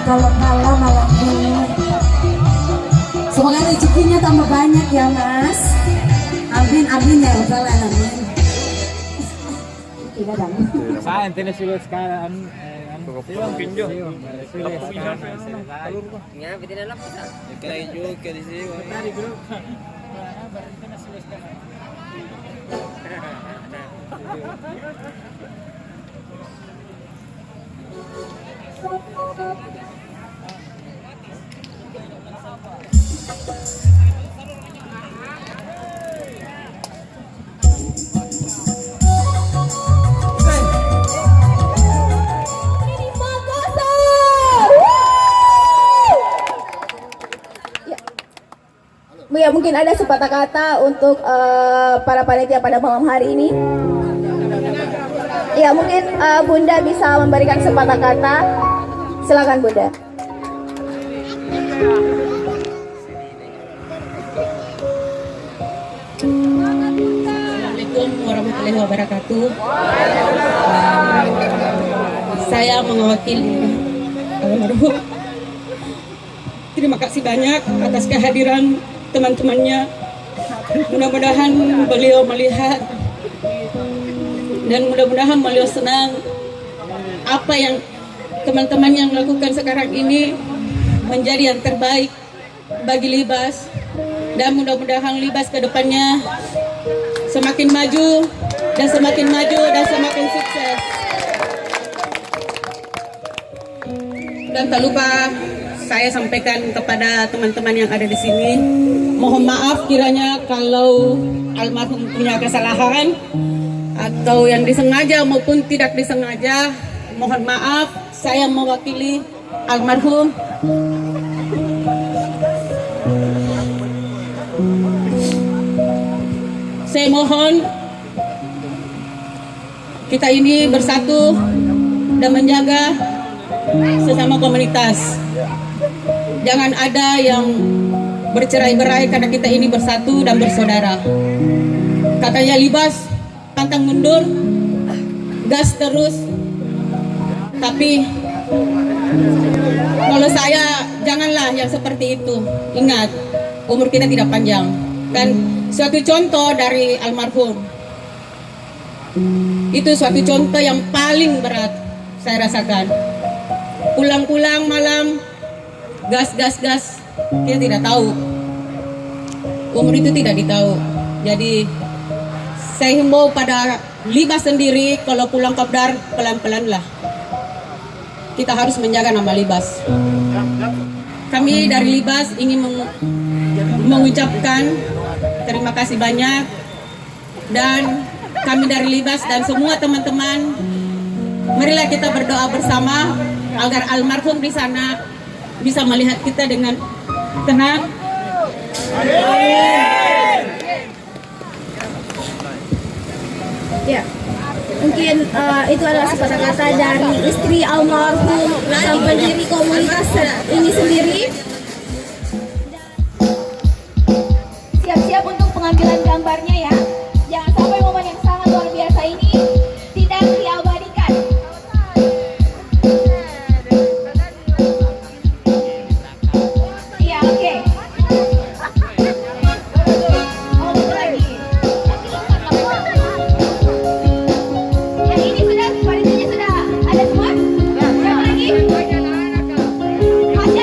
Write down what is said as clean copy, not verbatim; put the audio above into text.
kalau malam ini. Semoga rezekinya tambah banyak ya Mas. Amin amin ya rabbal alamin. Tidak ada. Saan tinasulit sekarang Silang pinjo. Nga, bitin na lang po sa. Kaya juga di sini. Tadi grup. Ya, mungkin ada sepatah kata untuk para panitia pada malam hari ini. Ya, mungkin Bunda bisa memberikan sepatah kata. Silakan Bunda. Assalamualaikum warahmatullahi wabarakatuh. Saya mewakili almarhum. Terima kasih banyak atas kehadiran teman-temannya. Mudah-mudahan beliau melihat dan mudah-mudahan beliau senang apa yang teman-teman yang melakukan sekarang ini menjadi yang terbaik bagi Libas, dan mudah-mudahan Libas ke depannya semakin maju dan semakin maju dan semakin sukses. Dan tak lupa saya sampaikan kepada teman-teman yang ada di sini, mohon maaf kiranya kalau almarhum punya kesalahan atau yang disengaja maupun tidak disengaja. Mohon maaf, saya mewakili almarhum. Saya mohon kita ini bersatu dan menjaga sesama komunitas. Jangan ada yang bercerai-berai karena kita ini bersatu dan bersaudara. Katanya Libas, pantang mundur, gas terus. Tapi kalau saya, janganlah yang seperti itu. Ingat, umur kita tidak panjang. Kan suatu contoh dari almarhum. Itu suatu contoh yang paling berat saya rasakan. Pulang-pulang malam, gas, kita tidak tahu. Umur itu tidak ditahu. Jadi saya himbau pada Libas sendiri, kalau pulang kopdar pelan-pelan lah. Kita harus menjaga nama Libas. Kami dari Libas ingin mengucapkan terima kasih banyak, dan kami dari Libas dan semua teman-teman, marilah kita berdoa bersama agar almarhum di sana bisa melihat kita dengan tenang. Ya, mungkin itu adalah sepatah kata dari istri almarhum sang pendiri komunitas ini sendiri. Siap-siap untuk pengambilan gambarnya ya. Jangan sampai momen yang sangat luar biasa ini tidak diabadikan. Iya, oke. Oh, betul lagi. Yang ini sudah, panitianya sudah ada semua? Siapa lagi? Masih